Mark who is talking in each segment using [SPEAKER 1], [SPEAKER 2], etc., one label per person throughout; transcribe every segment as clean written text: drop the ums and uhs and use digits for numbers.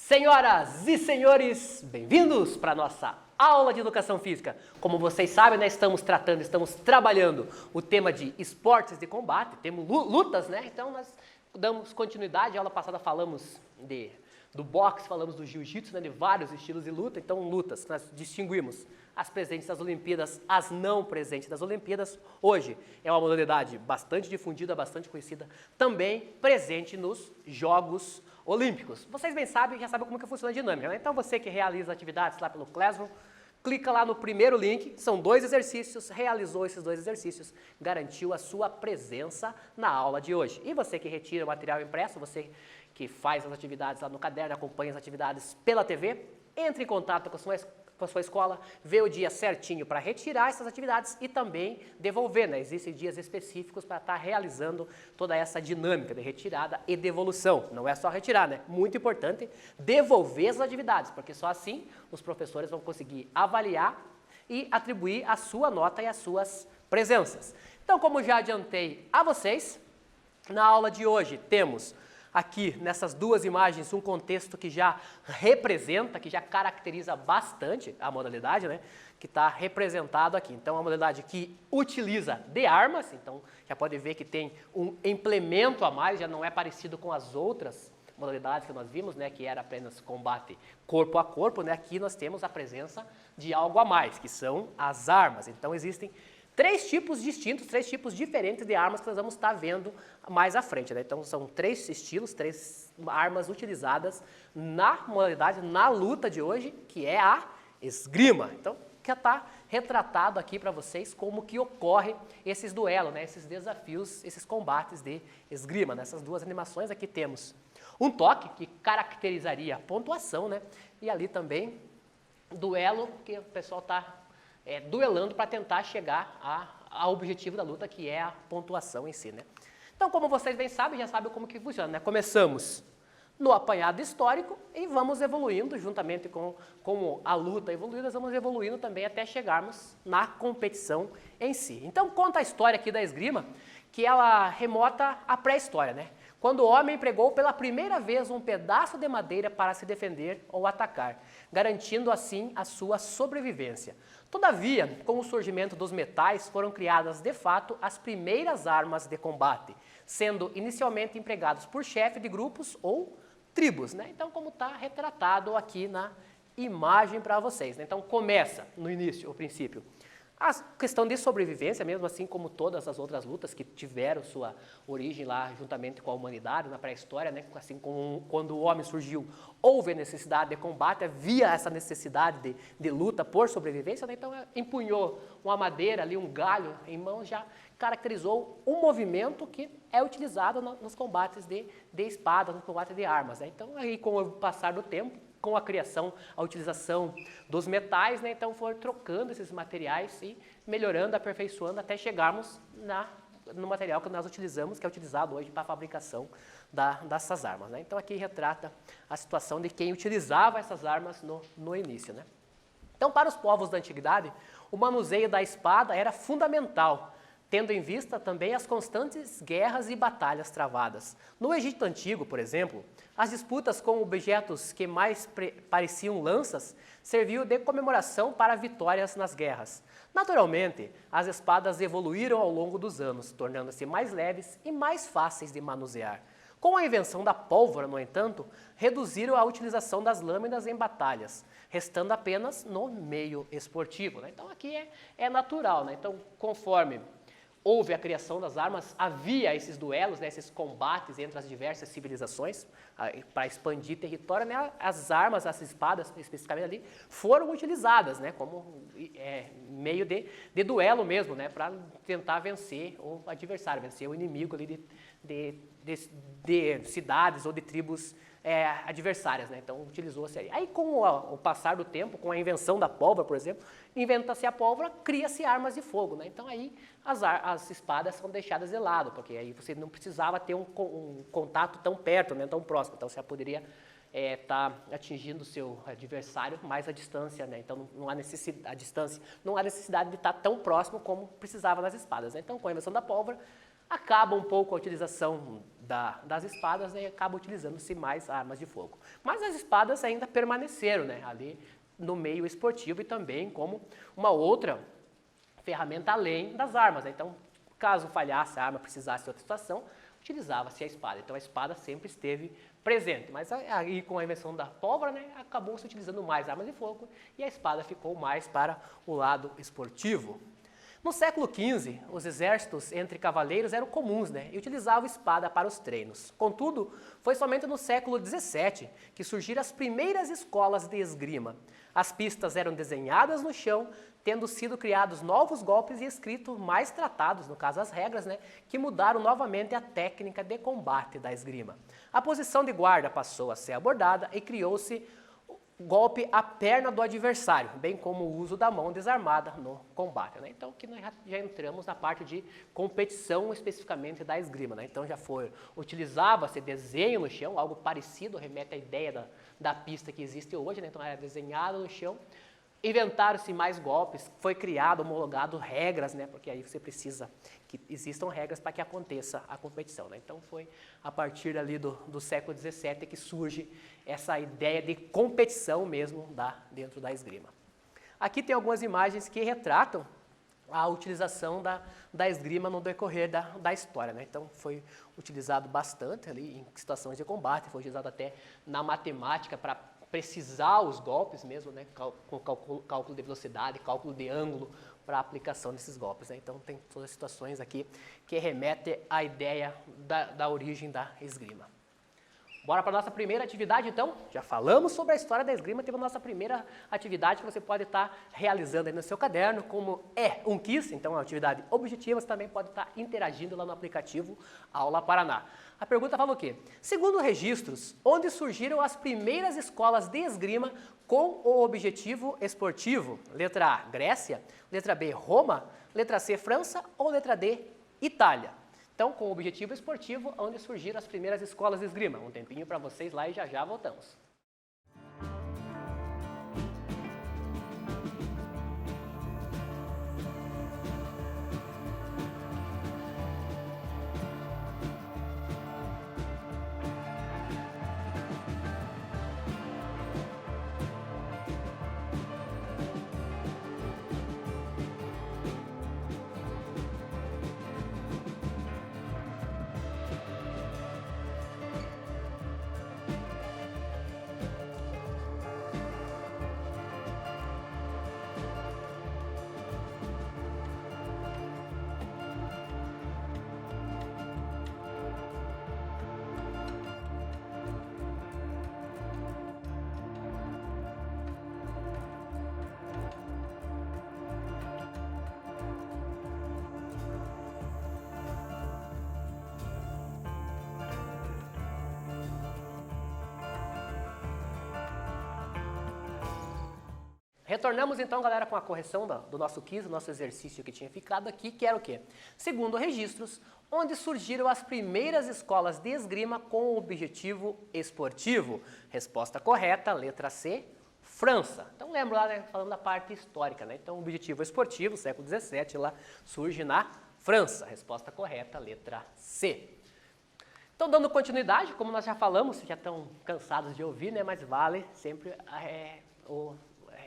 [SPEAKER 1] Senhoras e senhores, bem-vindos para a nossa aula de Educação Física. Como vocês sabem, estamos trabalhando o tema de esportes de combate, temos lutas, né? Então nós damos continuidade, a aula passada falamos do boxe, falamos do jiu-jitsu, né? De vários estilos de luta, então lutas, nós distinguimos as presentes das Olimpíadas, as não presentes das Olimpíadas. Hoje é uma modalidade bastante difundida, bastante conhecida, também presente nos Jogos Olímpicos. Vocês bem sabem, já sabem como que funciona a dinâmica, né? Então você que realiza atividades lá pelo Classroom, clica lá no primeiro link, são 2 exercícios, realizou esses 2 exercícios, garantiu a sua presença na aula de hoje. E você que retira o material impresso, você que faz as atividades lá no caderno, acompanha as atividades pela TV, entre em contato com a sua escola, vê o dia certinho para retirar essas atividades e também devolver, né? Existem dias específicos para estar realizando toda essa dinâmica de retirada e devolução. Não é só retirar, né? Muito importante devolver as atividades, porque só assim os professores vão conseguir avaliar e atribuir a sua nota e as suas presenças. Então, como já adiantei a vocês, na aula de hoje temos aqui nessas 2 imagens um contexto que já representa, que já caracteriza bastante a modalidade, né? Que está representado aqui. Então, é uma modalidade que utiliza de armas, então já pode ver que tem um implemento a mais, já não é parecido com as outras modalidades que nós vimos, né? Que era apenas combate corpo a corpo, né? Aqui nós temos a presença de algo a mais, que são as armas. Então, existem 3 tipos distintos, 3 tipos diferentes de armas que nós vamos estar vendo mais à frente, né? Então, são 3 estilos, 3 armas utilizadas na modalidade, na luta de hoje, que é a esgrima. Então, já está retratado aqui para vocês como que ocorre esses duelos, né? Esses desafios, esses combates de esgrima. Nessas 2 animações aqui temos um toque, que caracterizaria a pontuação, né? E ali também, duelo, que o pessoal está duelando para tentar chegar ao objetivo da luta, que é a pontuação em si, né? Então, como vocês bem sabem, já sabem como que funciona, né? Começamos no apanhado histórico e vamos evoluindo, juntamente com a luta evoluída, vamos evoluindo também até chegarmos na competição em si. Então, conta a história aqui da esgrima, que ela remota à pré-história, né? Quando o homem empregou pela primeira vez um pedaço de madeira para se defender ou atacar, garantindo assim a sua sobrevivência. Todavia, com o surgimento dos metais, foram criadas de fato as primeiras armas de combate, sendo inicialmente empregados por chefe de grupos ou tribos, né? Então, como está retratado aqui na imagem para vocês, né? Então, começa no início, o princípio, a questão de sobrevivência, mesmo assim como todas as outras lutas que tiveram sua origem lá juntamente com a humanidade, na pré-história, né? Assim como quando o homem surgiu, houve a necessidade de combate, havia essa necessidade de luta por sobrevivência, né? Então empunhou uma madeira ali, um galho em mãos, já caracterizou um movimento que é utilizado nos combates de espada, no combate de armas, né? Então aí com o passar do tempo, com a criação, a utilização dos metais, né? Então foram trocando esses materiais e melhorando, aperfeiçoando até chegarmos no material que nós utilizamos, que é utilizado hoje para a fabricação dessas armas, né? Então aqui retrata a situação de quem utilizava essas armas no início, né? Então, para os povos da antiguidade, o manuseio da espada era fundamental, tendo em vista também as constantes guerras e batalhas travadas. No Egito Antigo, por exemplo, as disputas com objetos que mais pareciam lanças serviam de comemoração para vitórias nas guerras. Naturalmente, as espadas evoluíram ao longo dos anos, tornando-se mais leves e mais fáceis de manusear. Com a invenção da pólvora, no entanto, reduziram a utilização das lâminas em batalhas, restando apenas no meio esportivo, né? Então aqui é natural, né? Então, conforme houve a criação das armas, havia esses duelos, né, esses combates entre as diversas civilizações para expandir território, né? As armas, as espadas, especificamente ali, foram utilizadas, né, como meio de duelo mesmo, né, para tentar vencer o adversário, vencer o inimigo ali de cidades ou de tribos adversárias, né? Então utilizou-se aí. Aí com o passar do tempo, com a invenção da pólvora, por exemplo, inventa-se a pólvora, cria-se armas de fogo, né? Então aí as espadas são deixadas de lado, porque aí você não precisava ter um contato tão perto, né, tão próximo, então você poderia estar atingindo o seu adversário mais à distância, né? Então não há necessidade de estar tão próximo como precisava nas espadas, né? Então com a invenção da pólvora, acaba um pouco a utilização das espadas, né, acaba utilizando-se mais armas de fogo. Mas as espadas ainda permaneceram, né, ali no meio esportivo e também como uma outra ferramenta além das armas, né? Então, caso falhasse a arma, precisasse de outra situação, utilizava-se a espada. Então a espada sempre esteve presente, mas aí com a invenção da pólvora, né, acabou se utilizando mais armas de fogo e a espada ficou mais para o lado esportivo. No século XV, os exércitos entre cavaleiros eram comuns, né, e utilizavam espada para os treinos. Contudo, foi somente no século XVII que surgiram as primeiras escolas de esgrima. As pistas eram desenhadas no chão, tendo sido criados novos golpes e escritos mais tratados, no caso as regras, né, que mudaram novamente a técnica de combate da esgrima. A posição de guarda passou a ser abordada e criou-se golpe à perna do adversário, bem como o uso da mão desarmada no combate, né? Então, aqui nós já entramos na parte de competição especificamente da esgrima, né? Então, utilizava-se desenho no chão, algo parecido, remete à ideia da pista que existe hoje, né? Então, era desenhado no chão. Inventaram-se mais golpes, foi criado, homologado regras, né? Porque aí você precisa que existam regras para que aconteça a competição, né? Então foi a partir ali do século XVII que surge essa ideia de competição mesmo dentro da esgrima. Aqui tem algumas imagens que retratam a utilização da esgrima no decorrer da história, né? Então foi utilizado bastante ali em situações de combate, foi utilizado até na matemática para precisar os golpes mesmo, né, com cálculo de velocidade, cálculo de ângulo para a aplicação desses golpes, né? Então tem todas as situações aqui que remetem à ideia da origem da esgrima. Bora para a nossa primeira atividade, então? Já falamos sobre a história da esgrima, temos a nossa primeira atividade que você pode estar realizando aí no seu caderno, como é um quiz, então é uma atividade objetiva, você também pode estar interagindo lá no aplicativo Aula Paraná. A pergunta fala o quê? Segundo registros, onde surgiram as primeiras escolas de esgrima com o objetivo esportivo? Letra A, Grécia, letra B, Roma, letra C, França ou letra D, Itália? Então, com o objetivo esportivo, onde surgiram as primeiras escolas de esgrima. Um tempinho para vocês lá e já voltamos. Retornamos então, galera, com a correção do nosso quiz, do nosso exercício que tinha ficado aqui, que era o quê? Segundo registros, onde surgiram as primeiras escolas de esgrima com o objetivo esportivo. Resposta correta, letra C, França. Então lembra lá, né, falando da parte histórica, né? Então o objetivo esportivo, século XVII, lá surge na França. Resposta correta, letra C. Então, dando continuidade, como nós já falamos, já estão cansados de ouvir, né? Mas vale sempre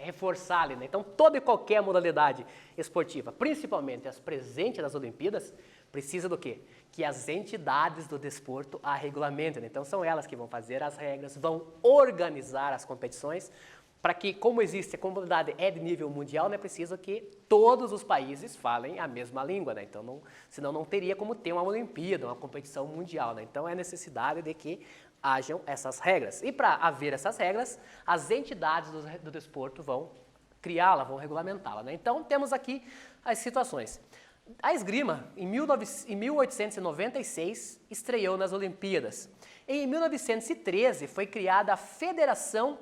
[SPEAKER 1] reforçar ali, né? Então, toda e qualquer modalidade esportiva, principalmente as presentes nas Olimpíadas, precisa do quê? Que as entidades do desporto a regulamentem, né? Então, são elas que vão fazer as regras, vão organizar as competições, para que, como existe, a comunidade é de nível mundial, né, precisa que todos os países falem a mesma língua, né? Então, senão não teria como ter uma Olimpíada, uma competição mundial, né? Então, é necessidade de que hajam essas regras. E para haver essas regras, as entidades do desporto vão criá-la, vão regulamentá-la, né? Então, temos aqui as situações. A esgrima, em 1896, estreou nas Olimpíadas. Em 1913, foi criada a Federação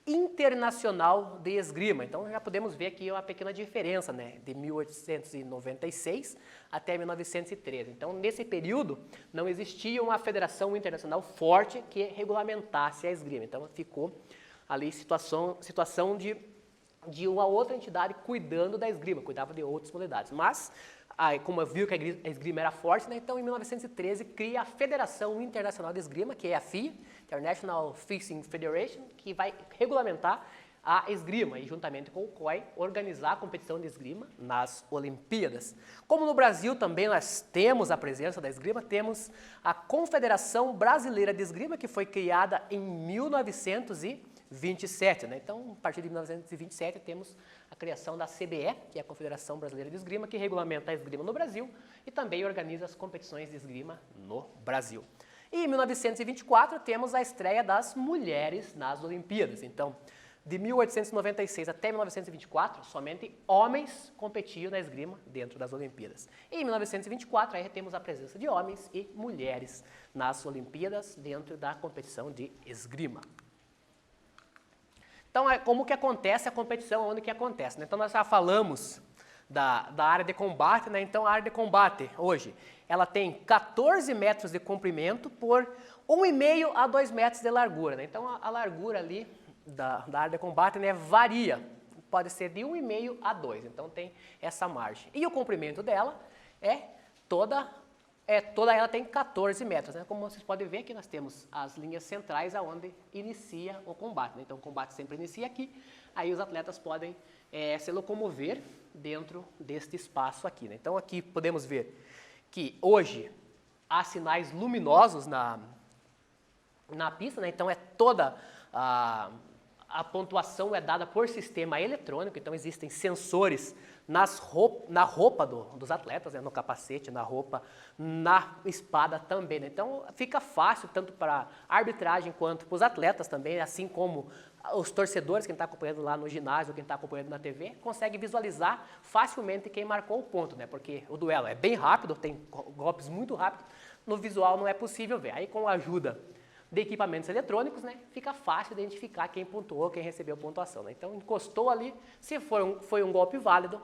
[SPEAKER 1] Internacional de Esgrima. Então, já podemos ver aqui uma pequena diferença, né, de 1896 até 1913. Então, nesse período, não existia uma federação internacional forte que regulamentasse a esgrima. Então, ficou ali situação de uma outra entidade cuidando da esgrima, cuidava de outras modalidades. Mas como viu que a esgrima era forte, né, então em 1913 cria a Federação Internacional de Esgrima, que é a FIA, International Fencing Federation, que vai regulamentar a esgrima e, juntamente com o COI, organizar a competição de esgrima nas Olimpíadas. Como no Brasil também nós temos a presença da esgrima, temos a Confederação Brasileira de Esgrima, que foi criada em 1927. Né? Então, a partir de 1927, temos a criação da CBE, que é a Confederação Brasileira de Esgrima, que regulamenta a esgrima no Brasil e também organiza as competições de esgrima no Brasil. E em 1924, temos a estreia das mulheres nas Olimpíadas. Então, de 1896 até 1924, somente homens competiam na esgrima dentro das Olimpíadas. E em 1924, aí temos a presença de homens e mulheres nas Olimpíadas dentro da competição de esgrima. Então, como que acontece a competição, onde que acontece? Né? Então, nós já falamos da área de combate, né? Então a área de combate hoje, ela tem 14 metros de comprimento por 1,5 a 2 metros de largura. Né? Então, a largura ali da área de combate, né, varia, pode ser de 1,5 a 2, então tem essa margem. E o comprimento dela toda ela tem 14 metros, né? Como vocês podem ver aqui nós temos as linhas centrais aonde inicia o combate, né? Então o combate sempre inicia aqui, aí os atletas podem se locomover dentro deste espaço aqui, né? Então aqui podemos ver que hoje há sinais luminosos na pista, né? Então toda a pontuação é dada por sistema eletrônico, então existem sensores na roupa dos atletas, né, no capacete, na roupa, na espada também. Né? Então fica fácil tanto para a arbitragem quanto para os atletas também, assim como os torcedores, quem está acompanhando lá no ginásio, quem está acompanhando na TV, consegue visualizar facilmente quem marcou o ponto, né? Porque o duelo é bem rápido, tem golpes muito rápidos, no visual não é possível ver. Aí com a ajuda de equipamentos eletrônicos, né, fica fácil identificar quem pontuou, quem recebeu pontuação. Né? Então, encostou ali, se foi um golpe válido,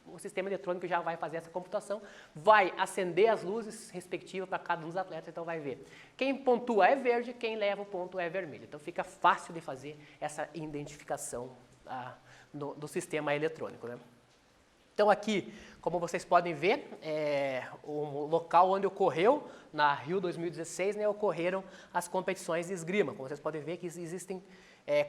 [SPEAKER 1] o sistema eletrônico já vai fazer essa computação, vai acender as luzes respectivas para cada um dos atletas, então vai ver. Quem pontua é verde, quem leva o ponto é vermelho. Então, fica fácil de fazer essa identificação do sistema eletrônico. Né? Então aqui, como vocês podem ver, o local onde ocorreu, na Rio 2016, né, ocorreram as competições de esgrima. Como vocês podem ver que existem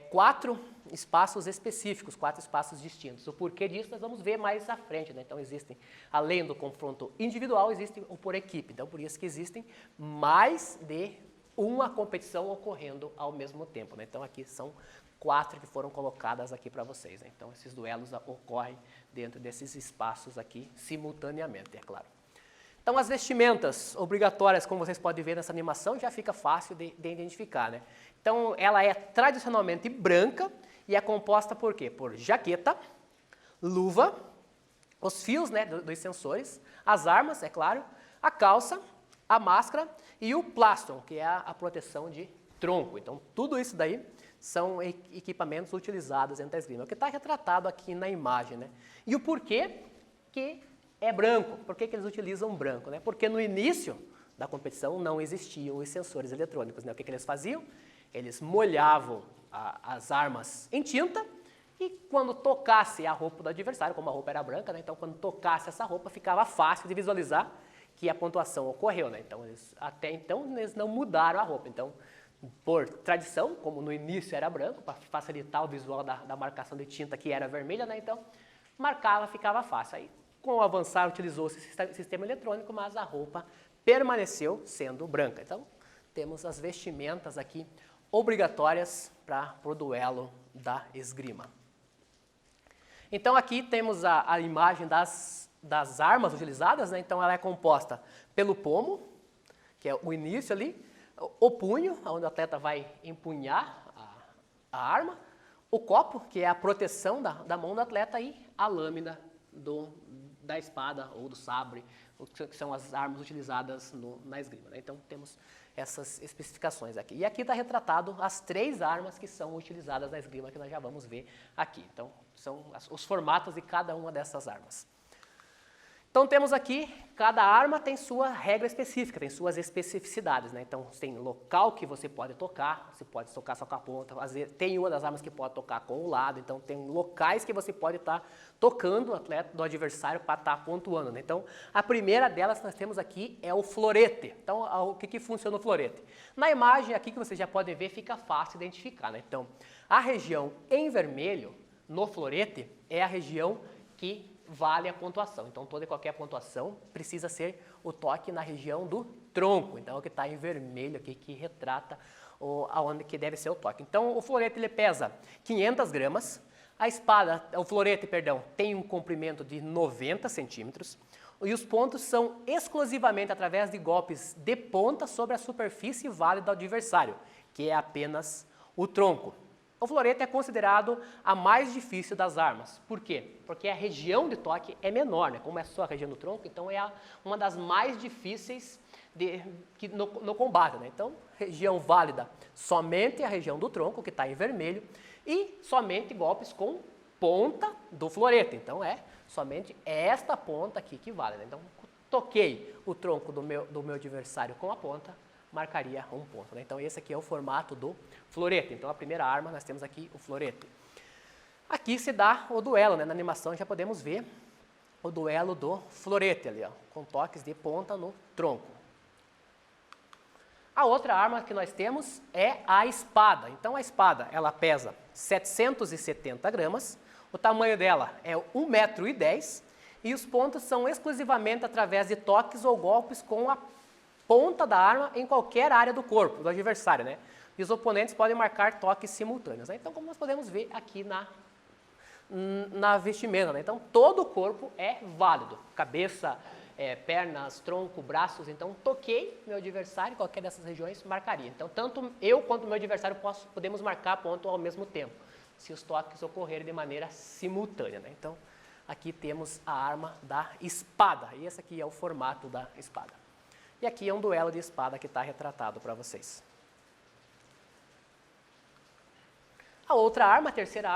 [SPEAKER 1] 4 espaços específicos, 4 espaços distintos. O porquê disso nós vamos ver mais à frente. Né? Então existem, além do confronto individual, existe o por equipe. Então por isso que existem mais de uma competição ocorrendo ao mesmo tempo. Né? Então aqui são 4 que foram colocadas aqui para vocês. Né? Então, esses duelos ocorrem dentro desses espaços aqui simultaneamente, é claro. Então, as vestimentas obrigatórias, como vocês podem ver nessa animação, já fica fácil de identificar. Né? Então, ela é tradicionalmente branca e é composta por quê? Por jaqueta, luva, os fios, né, dos sensores, as armas, é claro, a calça, a máscara e o plastron, que é a proteção de tronco. Então, tudo isso daí são equipamentos utilizados dentro da esgrima, o que está retratado aqui na imagem. Né? E o porquê que é branco, por que eles utilizam branco? Né? Porque no início da competição não existiam os sensores eletrônicos. Né? O que eles faziam? Eles molhavam as armas em tinta e quando tocasse a roupa do adversário, como a roupa era branca, né? Então quando tocasse essa roupa ficava fácil de visualizar que a pontuação ocorreu. Né? Então, até então eles não mudaram a roupa. Então, por tradição, como no início era branco, para facilitar o visual da marcação de tinta que era vermelha, né? Então marcava, ficava fácil. Aí, com o avançar, utilizou-se esse sistema eletrônico, mas a roupa permaneceu sendo branca. Então, temos as vestimentas aqui obrigatórias para o duelo da esgrima. Então, aqui temos a imagem das armas utilizadas, né? Então, ela é composta pelo pomo, que é o início ali, o punho, onde o atleta vai empunhar a arma, o copo, que é a proteção da mão do atleta, e a lâmina da espada ou do sabre, que são as armas utilizadas na esgrima. Né? Então temos essas especificações aqui. E aqui está retratado as 3 armas que são utilizadas na esgrima, que nós já vamos ver aqui. Então são os formatos de cada uma dessas armas. Então temos aqui, cada arma tem sua regra específica, tem suas especificidades, né? Então tem local que você pode tocar só com a ponta, às vezes, tem uma das armas que pode tocar com o lado, então tem locais que você pode estar tocando o atleta do adversário para estar pontuando, né? Então a primeira delas que nós temos aqui é o florete. Então o que funciona o florete? Na imagem aqui que vocês já podem ver, fica fácil identificar, né? Então a região em vermelho no florete é a região que vale a pontuação. Então, toda e qualquer pontuação precisa ser o toque na região do tronco. Então, é o que está em vermelho aqui, que retrata aonde que deve ser o toque. Então, o florete ele pesa 500 gramas. O florete, tem um comprimento de 90 centímetros. E os pontos são exclusivamente através de golpes de ponta sobre a superfície válida do adversário, que é apenas o tronco. O florete é considerado a mais difícil das armas. Por quê? Porque a região de toque é menor, né? Como é só a região do tronco, então é uma das mais difíceis no combate, né? Então, região válida somente a região do tronco, que está em vermelho, e somente golpes com ponta do florete. Então, é somente esta ponta aqui que vale, né? Então, toquei o tronco do meu adversário com a ponta, marcaria um ponto, né? Então esse aqui é o formato do florete. Então a primeira arma nós temos aqui o florete. Aqui se dá o duelo, né? Na animação já podemos ver o duelo do florete ali, ó, com toques de ponta no tronco. A outra arma que nós temos é a espada. Então a espada ela pesa 770 gramas, o tamanho dela é 1,10 m e os pontos são exclusivamente através de toques ou golpes com a ponta da arma em qualquer área do corpo do adversário, né? E os oponentes podem marcar toques simultâneos, né? Então, como nós podemos ver aqui na vestimenta, né? Então, todo o corpo é válido. Cabeça, pernas, tronco, braços. Então, toquei meu adversário em qualquer dessas regiões, marcaria. Então, tanto eu quanto o meu adversário podemos marcar ponto ao mesmo tempo, se os toques ocorrerem de maneira simultânea, né? Então, aqui temos a arma da espada. E esse aqui é o formato da espada. E aqui é um duelo de espada que está retratado para vocês. A outra arma, a terceira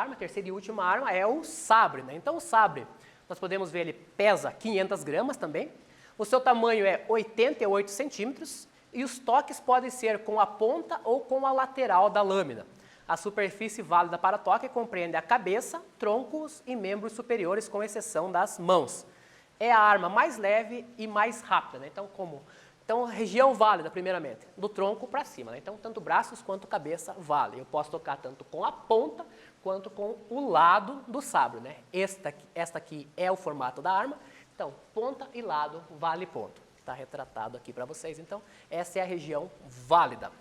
[SPEAKER 1] e última arma é o sabre, né? Então o sabre, nós podemos ver, ele pesa 500 gramas também. O seu tamanho é 88 centímetros e os toques podem ser com a ponta ou com a lateral da lâmina. A superfície válida para toque compreende a cabeça, troncos e membros superiores, com exceção das mãos. É a arma mais leve e mais rápida, né? Então, região válida, primeiramente, do tronco para cima, né? Então, tanto braços quanto cabeça vale. Eu posso tocar tanto com a ponta quanto com o lado do sabre, né? Esta aqui é o formato da arma. Então, ponta e lado vale ponto. Está retratado aqui para vocês. Então, essa é a região válida.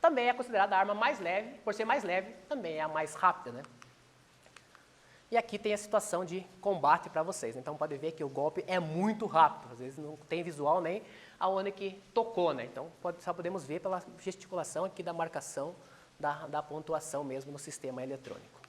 [SPEAKER 1] Também é considerada a arma mais leve. Por ser mais leve, também é a mais rápida, né? E aqui tem a situação de combate para vocês. Então, pode ver que o golpe é muito rápido. Às vezes não tem visual nem aonde que tocou, né? Então, só podemos ver pela gesticulação aqui da marcação da pontuação mesmo no sistema eletrônico.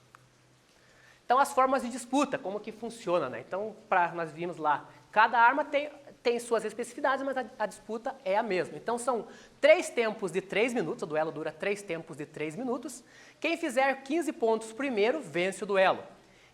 [SPEAKER 1] Então, as formas de disputa, como que funciona, né? Então, nós vimos lá, cada arma tem suas especificidades, mas a disputa é a mesma. Então, são 3 tempos de 3 minutos, o duelo dura 3 tempos de 3 minutos. Quem fizer 15 pontos primeiro, vence o duelo.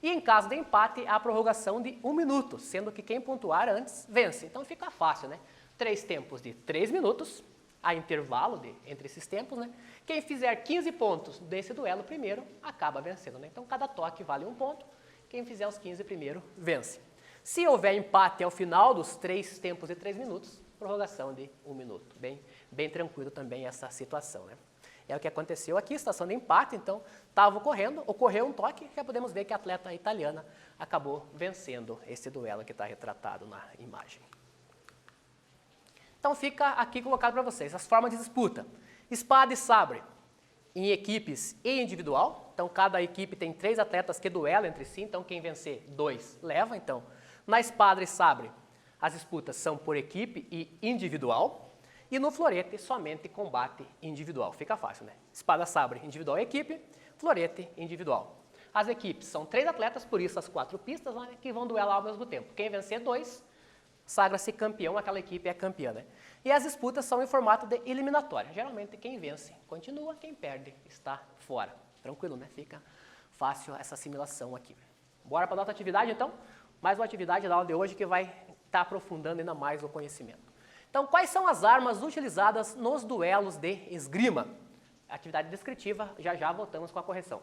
[SPEAKER 1] E em caso de empate, há a prorrogação de 1 minuto, sendo que quem pontuar antes vence. Então fica fácil, né? 3 tempos de 3 minutos, há intervalo entre esses tempos, né? Quem fizer 15 pontos desse duelo primeiro, acaba vencendo, né? Então cada toque vale 1 ponto, quem fizer os 15 primeiro, vence. Se houver empate ao final dos 3 tempos de 3 minutos, prorrogação de 1 minuto. Bem tranquilo também essa situação, né? É o que aconteceu aqui, situação de empate, então estava ocorreu um toque, já podemos ver que a atleta italiana acabou vencendo esse duelo que está retratado na imagem. Então fica aqui colocado para vocês as formas de disputa. Espada e sabre, em equipes e individual, então cada equipe tem 3 atletas que duelam entre si, então quem vencer 2 leva. Então, na espada e sabre, as disputas são por equipe e individual. E no florete, somente combate individual. Fica fácil, né? Espada, sabre, individual e equipe. Florete, individual. As equipes são 3 atletas, por isso as 4 pistas, né, que vão duelar ao mesmo tempo. Quem vencer 2, sagra-se campeão, aquela equipe é campeã, né? E as disputas são em formato de eliminatória. Geralmente, quem vence continua, quem perde está fora. Tranquilo, né? Fica fácil essa assimilação aqui. Bora para a nossa atividade, então? Mais uma atividade da aula de hoje que vai estar aprofundando ainda mais o conhecimento. Então, quais são as armas utilizadas nos duelos de esgrima? Atividade descritiva, já já voltamos com a correção.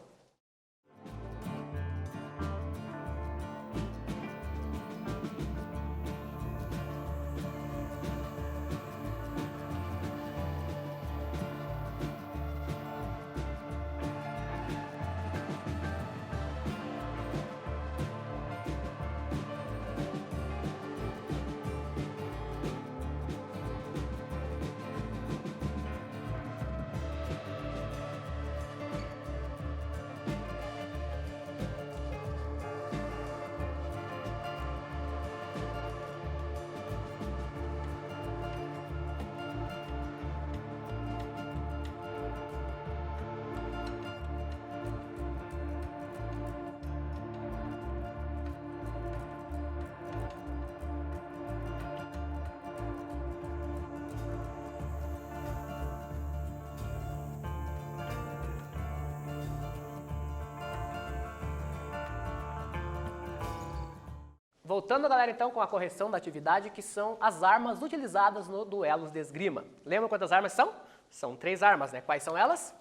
[SPEAKER 1] Voltando, galera, então, com a correção da atividade, que são as armas utilizadas no duelos de esgrima. Lembram quantas armas são? São 3 armas, né? Quais são elas?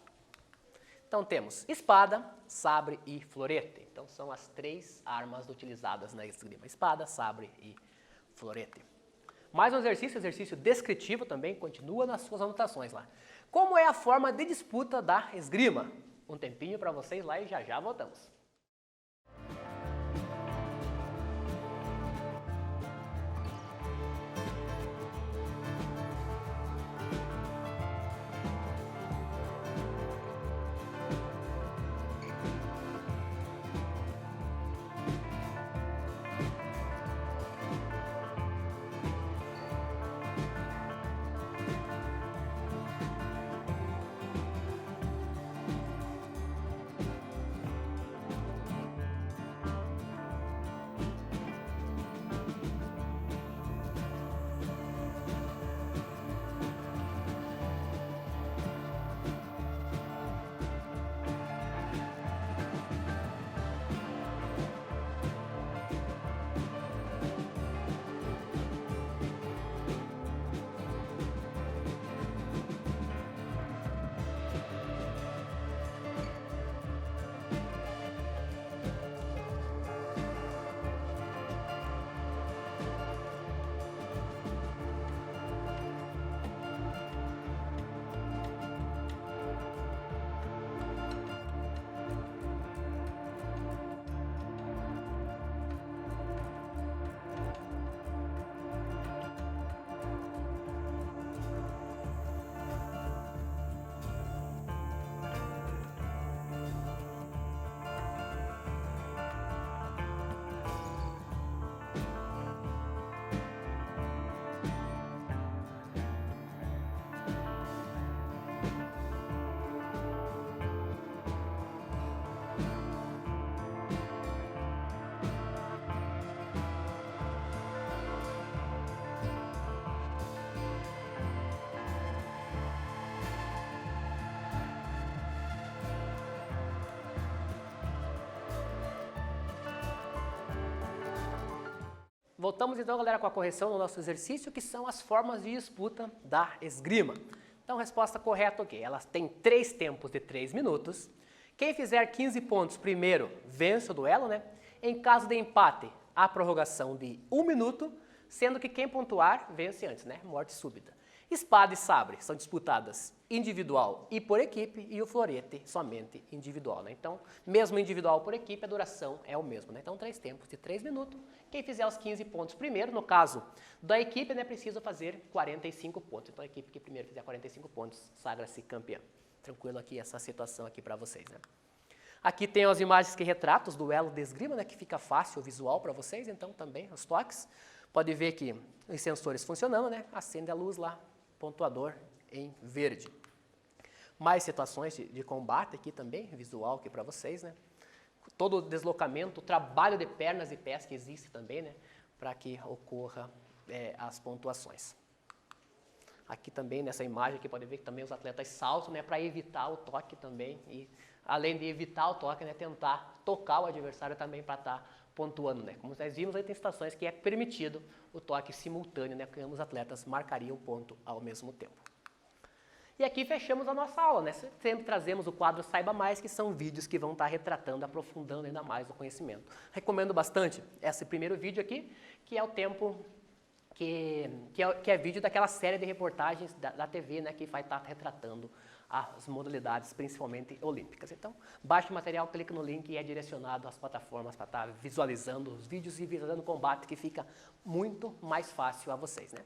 [SPEAKER 1] Então temos espada, sabre e florete. Então são as 3 armas utilizadas na esgrima. Espada, sabre e florete. Mais um exercício descritivo também, continua nas suas anotações lá. Como é a forma de disputa da esgrima? Um tempinho para vocês lá e já já voltamos. Voltamos então, galera, com a correção do nosso exercício, que são as formas de disputa da esgrima. Então, resposta correta, ok. Elas têm 3 tempos de 3 minutos. Quem fizer 15 pontos primeiro vence o duelo, né? Em caso de empate, a prorrogação de 1 minuto, sendo que quem pontuar vence antes, né? Morte súbita. Espada e sabre são disputadas individual e por equipe, e o florete somente individual, né? Então, mesmo individual por equipe, a duração é o mesmo, né? Então, 3 tempos de 3 minutos. Quem fizer os 15 pontos primeiro, no caso da equipe, né, precisa fazer 45 pontos. Então, a equipe que primeiro fizer 45 pontos sagra-se campeã. Tranquilo aqui essa situação aqui para vocês, né? Aqui tem as imagens que retratam os duelos de esgrima, né, que fica fácil o visual para vocês, então também os toques. Pode ver que os sensores funcionando, né? Acende a luz lá, pontuador em verde. Mais situações de combate aqui também, visual aqui para vocês, né? Todo o deslocamento, o trabalho de pernas e pés que existe também, né? Para que ocorra as pontuações. Aqui também, nessa imagem, aqui pode ver que também os atletas saltam, né? Para evitar o toque também e, além de evitar o toque, né? Tentar tocar o adversário também para estar pontuando, né? Como nós vimos, aí tem situações que é permitido o toque simultâneo, né? Que ambos os atletas marcariam o ponto ao mesmo tempo. E aqui fechamos a nossa aula, né? Sempre trazemos o quadro Saiba Mais, que são vídeos que vão estar retratando, aprofundando ainda mais o conhecimento. Recomendo bastante esse primeiro vídeo aqui, que é o tempo, que é vídeo daquela série de reportagens da TV, né? Que vai estar retratando as modalidades, principalmente olímpicas. Então, baixe o material, clique no link e é direcionado às plataformas para estar visualizando os vídeos e visualizando o combate, que fica muito mais fácil a vocês, né?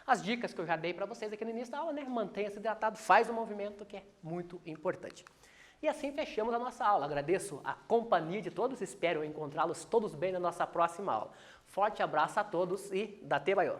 [SPEAKER 1] As dicas que eu já dei para vocês aqui no início da aula, né? Mantenha-se hidratado, faz o movimento, que é muito importante. E assim fechamos a nossa aula. Agradeço a companhia de todos, espero encontrá-los todos bem na nossa próxima aula. Forte abraço a todos e Date Baiô!